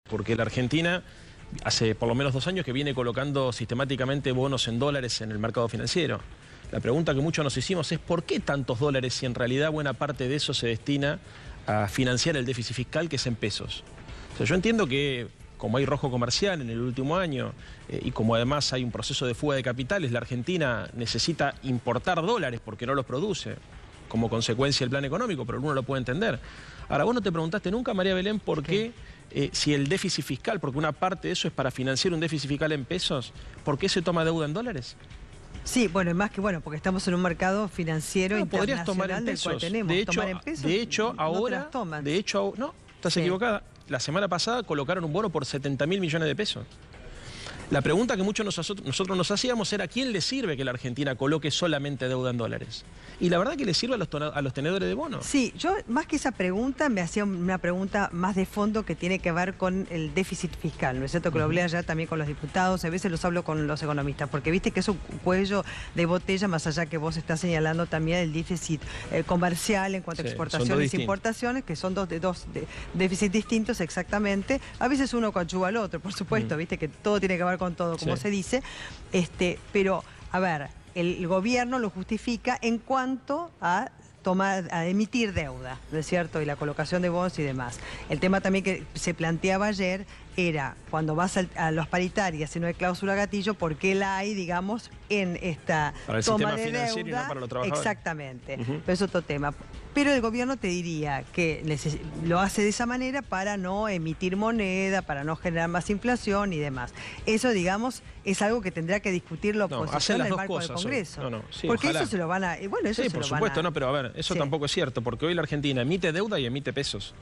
Porque la Argentina hace por lo menos 2 años que viene colocando sistemáticamente bonos en dólares en el mercado financiero. La pregunta que muchos nos hicimos es ¿por qué tantos dólares si en realidad buena parte de eso se destina a financiar el déficit fiscal que es en pesos? O sea, yo entiendo que como hay rojo comercial en el último año y como además hay un proceso de fuga de capitales, la Argentina necesita importar dólares porque no los produce como consecuencia del plan económico, pero uno lo puede entender. Ahora, vos no te preguntaste nunca, María Belén, por qué si el déficit fiscal, porque una parte de eso es para financiar un déficit fiscal en pesos, ¿por qué se toma deuda en dólares? Sí, bueno, es más que bueno, porque estamos en un mercado financiero internacional tomar en del pesos. cual tenemos. De hecho, ahora, no, estás equivocada. La semana pasada colocaron un bono por 70.000 millones de pesos. La pregunta que muchos nosotros nos hacíamos era ¿a quién le sirve que la Argentina coloque solamente deuda en dólares? Y la verdad que le sirve a los tenedores de bonos. Sí, yo más que esa pregunta me hacía una pregunta más de fondo que tiene que ver con el déficit fiscal, ¿no es cierto? Que lo hablé allá también con los diputados, a veces los hablo con los economistas, porque viste que es un cuello de botella, más allá que vos estás señalando también el déficit comercial en cuanto a exportaciones e importaciones, que son dos déficits distintos exactamente. A veces uno coadyuva al otro, por supuesto, viste que todo tiene que ver con todo, como se dice, pero, a ver, el gobierno lo justifica en cuanto a emitir deuda, ¿no es cierto? Y la colocación de bonos y demás. El tema también que se planteaba ayer era, cuando vas a las paritarias y no hay cláusula gatillo, ¿por qué la hay, digamos, en esta toma de deuda? Y no para los trabajadores. Exactamente, pero es otro tema. Pero el gobierno te diría que lo hace de esa manera para no emitir moneda, para no generar más inflación y demás. Eso, digamos, es algo que tendrá que discutir la oposición en el marco del Congreso. Porque ojalá. eso se lo van a... Bueno, eso sí, se por lo supuesto, van a... no, pero a ver, eso tampoco es cierto, porque hoy la Argentina emite deuda y emite pesos.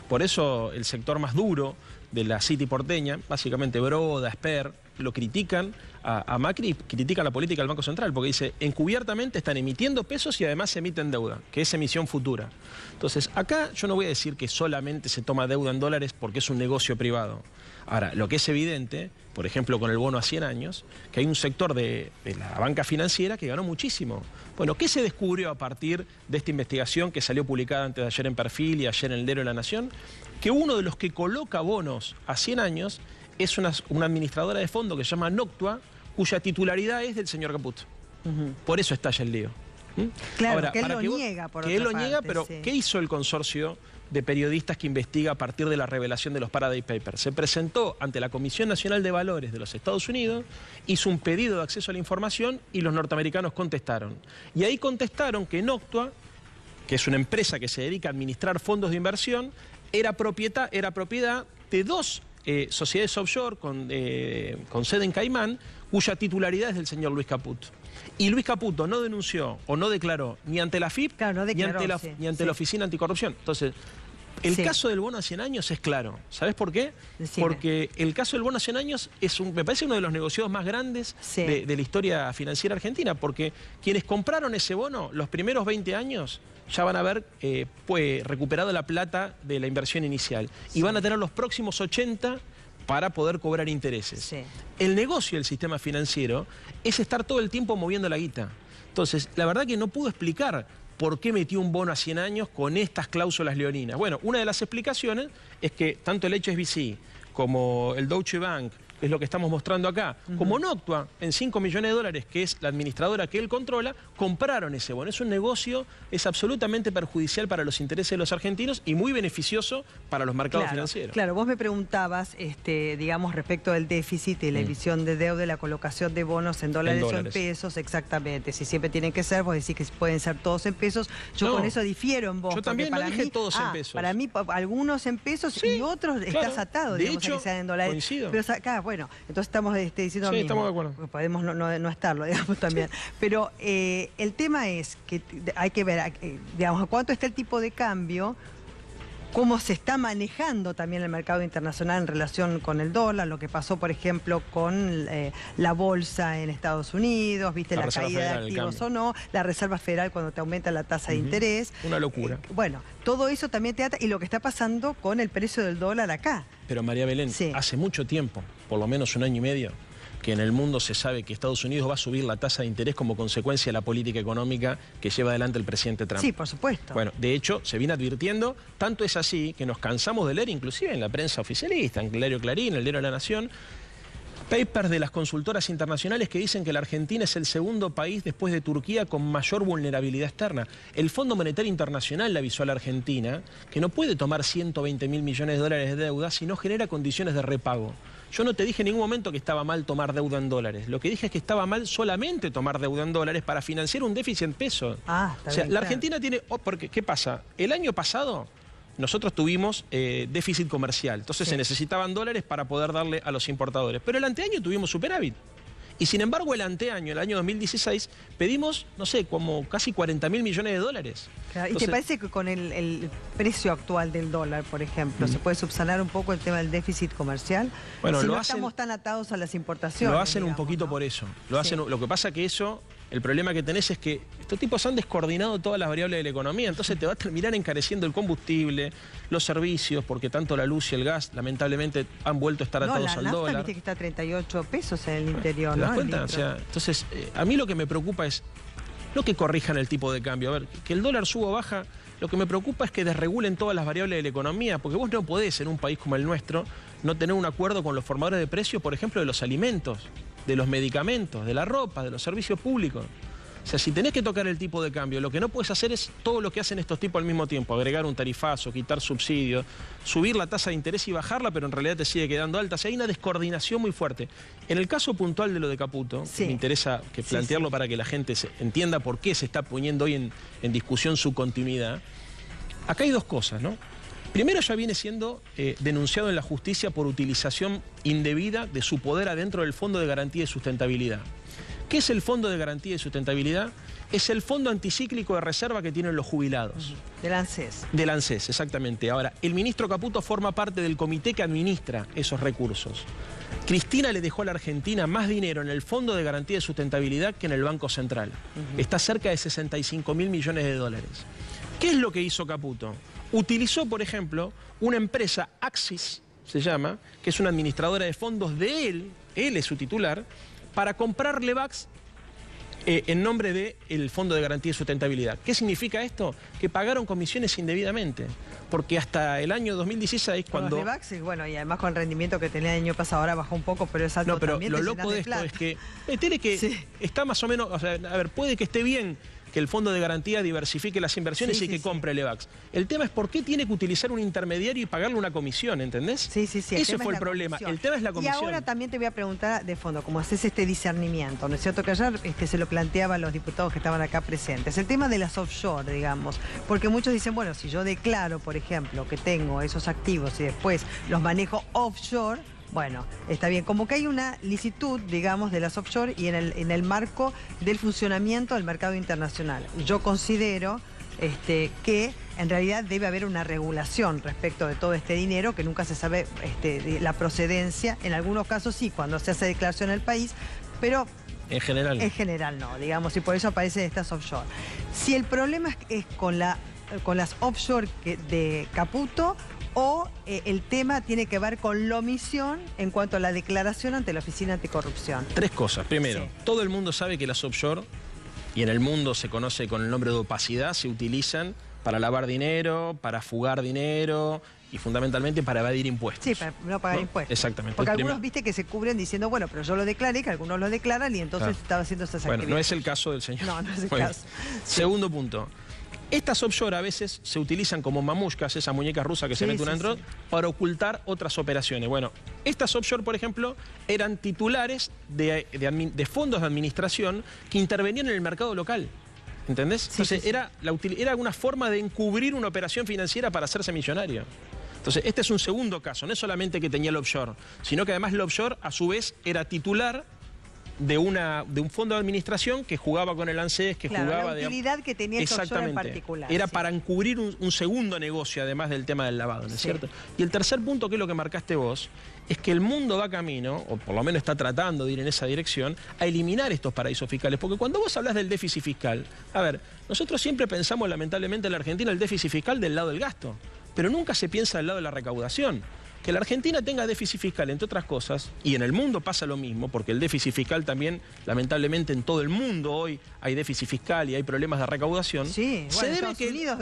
Por eso el sector más duro de la City porteña, básicamente Broda, Esper, lo critican a Macri, critican la política del Banco Central, porque dice, encubiertamente están emitiendo pesos y además emiten deuda, que es emisión futura. Entonces, acá yo no voy a decir que solamente se toma deuda en dólares porque es un negocio privado. Ahora, lo que es evidente, por ejemplo, con el bono a 100 años, que hay un sector de la banca financiera que ganó muchísimo. Bueno, ¿qué se descubrió a partir de esta investigación que salió publicada antes de ayer en Perfil y ayer en el Diario de la Nación? Que uno de los que coloca bonos a 100 años es una administradora de fondo que se llama Noctua, cuya titularidad es del señor Caput. Por eso estalla el lío. Claro, ahora, que él lo niega, por que él lo otra niega, parte, pero ¿qué hizo el consorcio de periodistas que investiga a partir de la revelación de los Paradise Papers? Se presentó ante la Comisión Nacional de Valores de los Estados Unidos, hizo un pedido de acceso a la información y los norteamericanos contestaron. Y ahí contestaron que Noctua, que es una empresa que se dedica a administrar fondos de inversión, era propiedad de 2 sociedades offshore con sede en Caimán, cuya titularidad es del señor Luis Caputo. Y Luis Caputo no denunció o no declaró ni ante la AFIP ni ante la Oficina Anticorrupción. Entonces, el caso del bono a 100 años es claro. ¿Sabés por qué? Porque el caso del bono a 100 años me parece uno de los negociados más grandes de la historia financiera argentina, porque quienes compraron ese bono, los primeros 20 años, ya van a haber recuperado la plata de la inversión inicial. Y van a tener los próximos 80 para poder cobrar intereses. El negocio del sistema financiero es estar todo el tiempo moviendo la guita. Entonces, la verdad que no pudo explicar por qué metió un bono a 100 años con estas cláusulas leoninas. Bueno, una de las explicaciones es que tanto el HSBC como el Deutsche Bank, que es lo que estamos mostrando acá, como Noctua, en 5 millones de dólares, que es la administradora que él controla, compraron ese bono. Es un negocio, es absolutamente perjudicial para los intereses de los argentinos y muy beneficioso para los mercados financieros. Claro, vos me preguntabas, digamos, respecto del déficit y la emisión de deuda y la colocación de bonos en dólares o en pesos, exactamente. Si siempre tienen que ser, vos decís que pueden ser todos en pesos. Yo con eso difiero en vos. Yo también no dije todos en pesos. Para mí, algunos en pesos y otros estás atado, digamos, a que sean en dólares. Coincido. Pero acá, bueno, entonces estamos diciendo lo mismo. Estamos de acuerdo. Podemos no estarlo, digamos, también. Pero el tema es que hay que ver, digamos, a cuánto está el tipo de cambio, cómo se está manejando también el mercado internacional en relación con el dólar, lo que pasó, por ejemplo, con la bolsa en Estados Unidos, viste la caída de activos o no, la Reserva Federal cuando te aumenta la tasa de interés. Una locura. Bueno, todo eso también te ata, y lo que está pasando con el precio del dólar acá. Pero María Belén, hace mucho tiempo, por lo menos 1 año y medio, que en el mundo se sabe que Estados Unidos va a subir la tasa de interés como consecuencia de la política económica que lleva adelante el presidente Trump. Sí, por supuesto. Bueno, de hecho, se viene advirtiendo, tanto es así que nos cansamos de leer, inclusive en la prensa oficialista, en el diario Clarín, en el diario La Nación, papers de las consultoras internacionales que dicen que la Argentina es el segundo país después de Turquía con mayor vulnerabilidad externa. El Fondo Monetario Internacional le avisó a la Argentina que no puede tomar 120.000 millones de dólares de deuda si no genera condiciones de repago. Yo no te dije en ningún momento que estaba mal tomar deuda en dólares. Lo que dije es que estaba mal solamente tomar deuda en dólares para financiar un déficit en pesos. Ah, está o sea, bien, la claro. Argentina tiene... porque, ¿qué pasa? El año pasado nosotros tuvimos déficit comercial. Entonces se necesitaban dólares para poder darle a los importadores. Pero el anteaño tuvimos superávit. Y sin embargo el anteaño, el año 2016, pedimos, no sé, como casi 40.000 millones de dólares. Claro, Entonces, ¿y te parece que con el precio actual del dólar, por ejemplo, se puede subsanar un poco el tema del déficit comercial? Bueno, si lo no hacen, estamos tan atados a las importaciones. lo hacen un digamos, poquito ¿no? por eso. Lo que pasa que eso, el problema que tenés es que estos tipos han descoordinado todas las variables de la economía, entonces te va a terminar encareciendo el combustible, los servicios, porque tanto la luz y el gas lamentablemente han vuelto a estar atados la al nafta, dólar. viste que está a 38 pesos en el interior, ¿Te das ¿no? cuenta? El O litro. sea, entonces, a mí lo que me preocupa es no que corrijan el tipo de cambio. A ver, que el dólar suba o baja, lo que me preocupa es que desregulen todas las variables de la economía, porque vos no podés, en un país como el nuestro, no tener un acuerdo con los formadores de precios, por ejemplo, de los alimentos, de los medicamentos, de la ropa, de los servicios públicos. O sea, si tenés que tocar el tipo de cambio, lo que no puedes hacer es todo lo que hacen estos tipos al mismo tiempo, agregar un tarifazo, quitar subsidios, subir la tasa de interés y bajarla, pero en realidad te sigue quedando alta. O sea, hay una descoordinación muy fuerte. En el caso puntual de lo de Caputo, Sí. me interesa que plantearlo para que la gente entienda por qué se está poniendo hoy en discusión su continuidad. Acá hay dos cosas, ¿no? Primero, ya viene siendo denunciado en la justicia por utilización indebida de su poder adentro del Fondo de Garantía y Sustentabilidad. ¿Qué es el Fondo de Garantía y Sustentabilidad? Es el fondo anticíclico de reserva que tienen los jubilados. Del ANSES. Del ANSES, exactamente. Ahora, el ministro Caputo forma parte del comité que administra esos recursos. Cristina le dejó a la Argentina más dinero en el Fondo de Garantía y Sustentabilidad que en el Banco Central. Está cerca de 65.000 millones de dólares. ¿Qué es lo que hizo Caputo? Utilizó, por ejemplo, una empresa, Axis, se llama, que es una administradora de fondos de él es su titular, para comprar Levax en nombre del Fondo de Garantía y Sustentabilidad. ¿Qué significa esto? Que pagaron comisiones indebidamente. Porque hasta el año 2016, cuando... Los Levax, y además con el rendimiento que tenía el año pasado, ahora bajó un poco, pero es alto No, pero también. lo te loco llenas de esto plata. es que tiene que Sí. está más o menos, o sea, a ver, puede que esté bien que el Fondo de Garantía diversifique las inversiones Sí, y que sí, compre Levax. El tema es por qué tiene que utilizar un intermediario y pagarle una comisión, ¿entendés? Sí. Ese fue el problema. El tema es la comisión. Y ahora también te voy a preguntar de fondo, como haces este discernimiento, ¿no es cierto? Que ayer se lo planteaba a los diputados que estaban acá presentes. El tema de las offshore, digamos. Porque muchos dicen, bueno, si yo declaro, por ejemplo, que tengo esos activos y después los manejo offshore, bueno, está bien. Como que hay una licitud, digamos, de las offshore y en el marco del funcionamiento del mercado internacional. Yo considero que en realidad debe haber una regulación respecto de todo este dinero, que nunca se sabe de la procedencia. En algunos casos sí, cuando se hace declaración en el país, pero En general. en general no, digamos, y por eso aparecen estas offshore. Si el problema es con las offshore de Caputo, o el tema tiene que ver con la omisión en cuanto a la declaración ante la Oficina Anticorrupción. Tres cosas. Primero, Sí. todo el mundo sabe que las offshore, y en el mundo se conoce con el nombre de opacidad, se utilizan para lavar dinero, para fugar dinero y fundamentalmente para evadir impuestos. Sí, para no pagar ¿No? impuestos. Exactamente. Porque Primero. algunos, viste, que se cubren diciendo, bueno, pero yo lo declaré, que algunos lo declaran y entonces Claro. estaba haciendo esas Bueno, actividades. no es el caso del señor. No, no es el Muy bien. caso. Segundo punto. Estas offshore a veces se utilizan como mamushkas, esas muñecas rusas que se Sí, meten sí, adentro, sí. para ocultar otras operaciones. Bueno, estas offshore, por ejemplo, eran titulares de fondos de administración que intervenían en el mercado local. ¿Entendés? Sí, Entonces sí, sí. era una forma de encubrir una operación financiera para hacerse millonario. Entonces, este es un segundo caso. No es solamente que tenía el offshore, sino que además el offshore, a su vez, era titular de un fondo de administración que jugaba con el ANSES, que Claro, jugaba... la utilidad que tenía ese offshore en Exactamente. particular. Era sí. para encubrir un segundo negocio, además del tema del lavado, ¿no es Sí. cierto? Y el tercer punto, que es lo que marcaste vos, es que el mundo va camino, o por lo menos está tratando de ir en esa dirección, a eliminar estos paraísos fiscales. Porque cuando vos hablas del déficit fiscal, a ver, nosotros siempre pensamos, lamentablemente, en la Argentina, el déficit fiscal del lado del gasto, pero nunca se piensa del lado de la recaudación. Que la Argentina tenga déficit fiscal, entre otras cosas, y en el mundo pasa lo mismo, porque el déficit fiscal también, lamentablemente en todo el mundo hoy hay déficit fiscal y hay problemas de recaudación. Sí, se debe Estados que Unidos,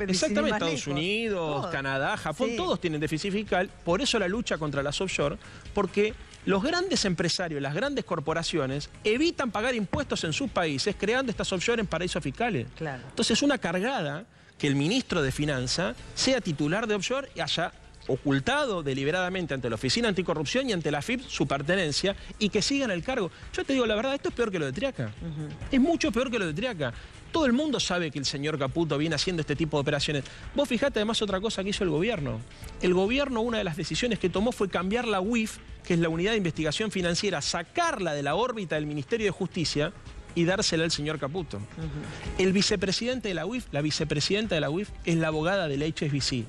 exactamente, Estados Unidos, Canadá, Japón, todos tienen déficit fiscal, por eso la lucha contra las offshore, porque los grandes empresarios, las grandes corporaciones, evitan pagar impuestos en sus países creando estas offshore en paraísos fiscales. Claro. Entonces es una cargada que el ministro de Finanzas sea titular de offshore y haya ocultado deliberadamente ante la Oficina Anticorrupción y ante la AFIP su pertenencia y que sigan el cargo. Yo te digo la verdad, esto es peor que lo de Triaca. Es mucho peor que lo de Triaca. Todo el mundo sabe que el señor Caputo viene haciendo este tipo de operaciones. Vos fijate además otra cosa que hizo el gobierno. El gobierno, una de las decisiones que tomó fue cambiar la UIF, que es la Unidad de Investigación Financiera, sacarla de la órbita del Ministerio de Justicia y dársela al señor Caputo. El vicepresidente de la UIF, la vicepresidenta de la UIF, es la abogada del HSBC,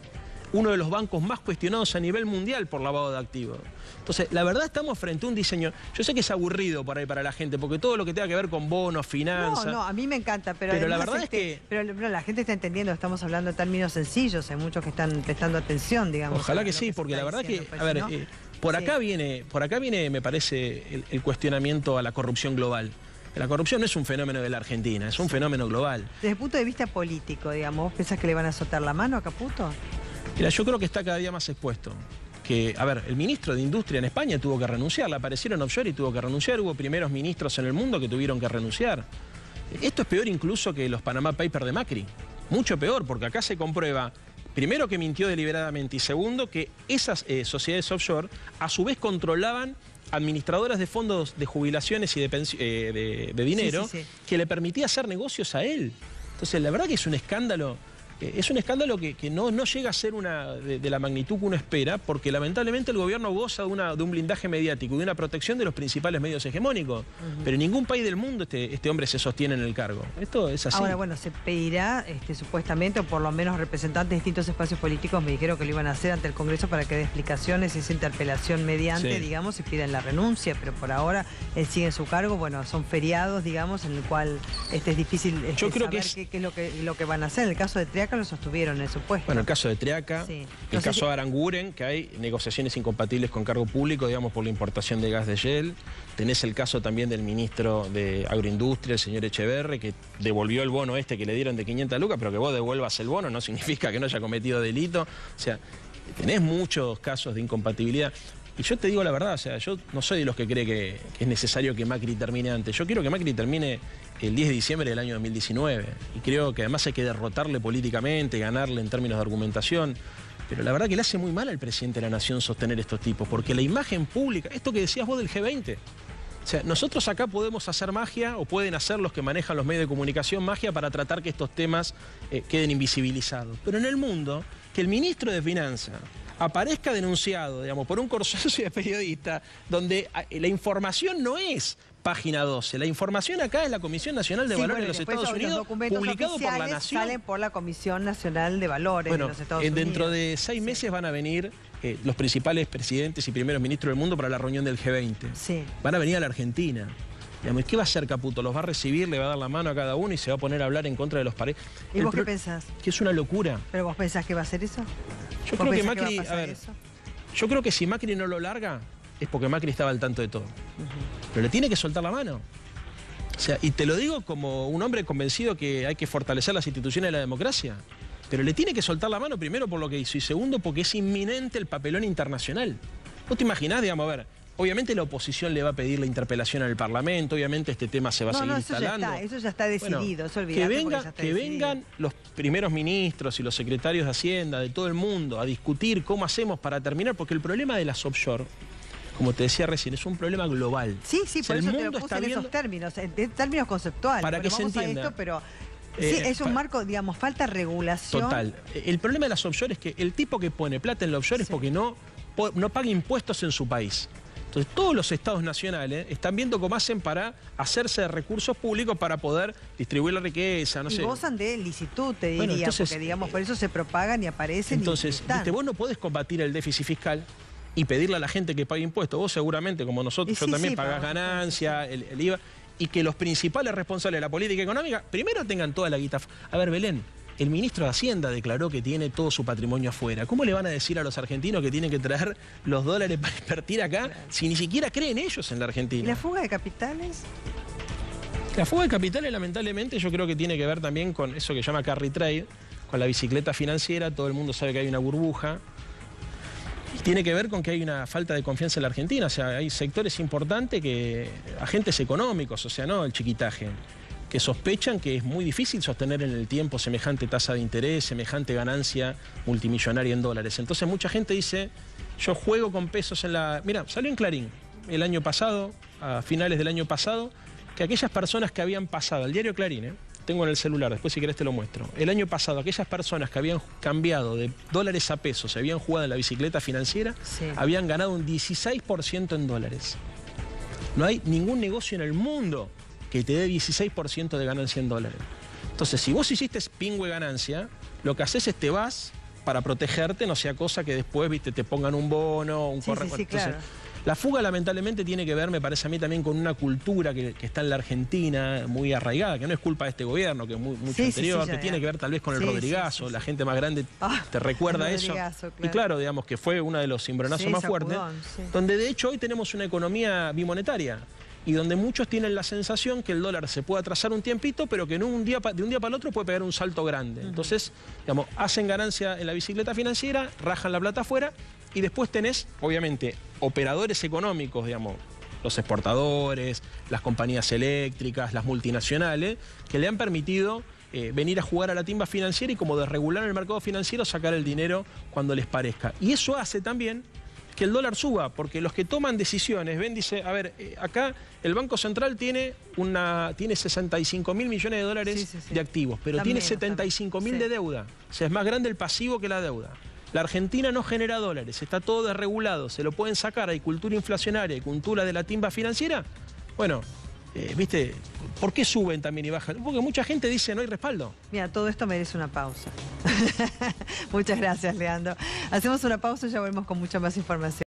uno de los bancos más cuestionados a nivel mundial por lavado de activos. Entonces, la verdad estamos frente a un diseño... Yo sé que es aburrido por ahí para la gente, porque todo lo que tenga que ver con bonos, finanzas... No, a mí me encanta, pero la verdad es que... Pero la gente está entendiendo, estamos hablando en términos sencillos, hay muchos que están prestando atención, digamos. Ojalá que sí, porque la verdad que... A ver, por acá viene, me parece, el cuestionamiento a la corrupción global. La corrupción no es un fenómeno de la Argentina, es un fenómeno global. Desde el punto de vista político, digamos, ¿vos pensás que le van a soltar la mano a Caputo? Mira, yo creo que está cada día más expuesto. Que, a ver, el ministro de Industria en España tuvo que renunciar, le aparecieron offshore y tuvo que renunciar, hubo primeros ministros en el mundo que tuvieron que renunciar. Esto es peor incluso que los Panama Papers de Macri, mucho peor, porque acá se comprueba, primero que mintió deliberadamente y segundo que esas sociedades offshore a su vez controlaban administradoras de fondos de jubilaciones y de dinero que le permitía hacer negocios a él. Entonces, la verdad que es un escándalo. Es un escándalo que no llega a ser de la magnitud que uno espera, porque lamentablemente el gobierno goza de un blindaje mediático y de una protección de los principales medios hegemónicos. Pero en ningún país del mundo este hombre se sostiene en el cargo. Esto es así. Ahora, bueno, se pedirá supuestamente, o por lo menos representantes de distintos espacios políticos me dijeron que lo iban a hacer ante el Congreso para que dé explicaciones y esa interpelación mediante, digamos, y pidan la renuncia. Pero por ahora él sigue en su cargo. Bueno, son feriados, digamos, en el cual es difícil saber qué es lo que van a hacer. En el caso de Triaca lo sostuvieron en el supuesto. Bueno, el caso de Triaca, el caso de Aranguren, que hay negociaciones incompatibles con cargo público, digamos, por la importación de gas de Shell. Tenés el caso también del ministro de Agroindustria, el señor Echeverri, que devolvió el bono que le dieron de 500 lucas, pero que vos devuelvas el bono no significa que no haya cometido delito. O sea, tenés muchos casos de incompatibilidad. Y yo te digo la verdad, o sea, yo no soy de los que cree que es necesario que Macri termine antes. Yo quiero que Macri termine el 10 de diciembre del año 2019. Y creo que además hay que derrotarle políticamente, ganarle en términos de argumentación. Pero la verdad que le hace muy mal al presidente de la Nación sostener estos tipos, porque la imagen pública, esto que decías vos del G20, o sea, nosotros acá podemos hacer magia, o pueden hacer los que manejan los medios de comunicación magia para tratar que estos temas queden invisibilizados. Pero en el mundo, que el ministro de Finanzas aparezca denunciado, digamos, por un consorcio de periodistas, donde la información no es página 12, la información acá es la Comisión Nacional de Valores de los Estados Unidos, publicado por la Nación. Salen por la Comisión Nacional de Valores de los Estados Unidos. Dentro de 6 meses van a venir los principales presidentes y primeros ministros del mundo para la reunión del G20. Van a venir a la Argentina. Digamos, ¿qué va a hacer Caputo? ¿Los va a recibir, le va a dar la mano a cada uno y se va a poner a hablar en contra de los pares? ¿Y vos qué pensás? Que es una locura. ¿Pero vos pensás que va a hacer eso? Yo creo que Macri, yo creo que si Macri no lo larga, es porque Macri estaba al tanto de todo. Pero le tiene que soltar la mano. O sea, y te lo digo como un hombre convencido que hay que fortalecer las instituciones de la democracia. Pero le tiene que soltar la mano, primero por lo que hizo, y segundo porque es inminente el papelón internacional. ¿Vos te imaginás, digamos, a ver, obviamente la oposición le va a pedir la interpelación al Parlamento, obviamente este tema se va a seguir instalando. Eso ya está decidido, bueno, que vengan los primeros ministros y los secretarios de Hacienda de todo el mundo a discutir cómo hacemos para terminar, porque el problema de las offshore, como te decía recién, es un problema global. Sí, por eso te lo puse en esos términos, en términos conceptuales. Para que se entienda. Esto, pero sí, es un marco, digamos, falta regulación. Total. El problema de las offshore es que el tipo que pone plata en la offshore es porque no paga impuestos en su país. Entonces, todos los estados nacionales están viendo cómo hacen para hacerse de recursos públicos para poder distribuir la riqueza, no sé. Y gozan de licitud, te diría, entonces, porque, digamos, por eso se propagan y aparecen. Entonces, vos no podés combatir el déficit fiscal y pedirle a la gente que pague impuestos. Vos seguramente, como nosotros, yo también pagás ganancia, el IVA, y que los principales responsables de la política económica, primero tengan toda la guita. A ver, Belén, el ministro de Hacienda declaró que tiene todo su patrimonio afuera. ¿Cómo le van a decir a los argentinos que tienen que traer los dólares para invertir acá si ni siquiera creen ellos en la Argentina? ¿Y la fuga de capitales? La fuga de capitales, lamentablemente, yo creo que tiene que ver también con eso que llama carry trade, con la bicicleta financiera. Todo el mundo sabe que hay una burbuja. Tiene que ver con que hay una falta de confianza en la Argentina. O sea, hay sectores importantes, agentes económicos, o sea, no el chiquitaje, que sospechan que es muy difícil sostener en el tiempo semejante tasa de interés, semejante ganancia multimillonaria en dólares. Entonces mucha gente dice, yo juego con pesos en la... Mira, salió en Clarín el año pasado, a finales del año pasado, que aquellas personas que habían pasado, el diario Clarín, tengo en el celular, después si querés te lo muestro, el año pasado aquellas personas que habían cambiado de dólares a pesos, se habían jugado en la bicicleta financiera, habían ganado un 16% en dólares. No hay ningún negocio en el mundo que te dé 16% de ganancia en dólares. Entonces, si vos hiciste pingüe ganancia, lo que haces es te vas para protegerte, no sea cosa que después, viste, te pongan un bono, un correo. Sí, claro. La fuga lamentablemente tiene que ver, me parece a mí, también con una cultura que está en la Argentina muy arraigada, que no es culpa de este gobierno, que es mucho anterior, que tiene que ver tal vez con el Rodrigazo. La gente más grande te recuerda eso. Claro. Y claro, digamos que fue uno de los cimbronazos más fuertes, donde de hecho hoy tenemos una economía bimonetaria y donde muchos tienen la sensación que el dólar se puede atrasar un tiempito, pero que de un día para el otro puede pegar un salto grande. Entonces, digamos, hacen ganancia en la bicicleta financiera, rajan la plata afuera y después tenés, obviamente, operadores económicos, digamos, los exportadores, las compañías eléctricas, las multinacionales, que le han permitido venir a jugar a la timba financiera y como desregular el mercado financiero, sacar el dinero cuando les parezca. Y eso hace también que el dólar suba, porque los que toman decisiones, ven, dice, a ver, acá el Banco Central tiene 65.000 millones de dólares de activos, pero tiene 75.000 de deuda. O sea, es más grande el pasivo que la deuda. La Argentina no genera dólares, está todo desregulado, se lo pueden sacar, hay cultura inflacionaria, hay cultura de la timba financiera. Bueno, ¿viste? ¿Por qué suben también y bajan? Porque mucha gente dice no hay respaldo. Mira, todo esto merece una pausa. Muchas gracias, Leandro. Hacemos una pausa y ya volvemos con mucha más información.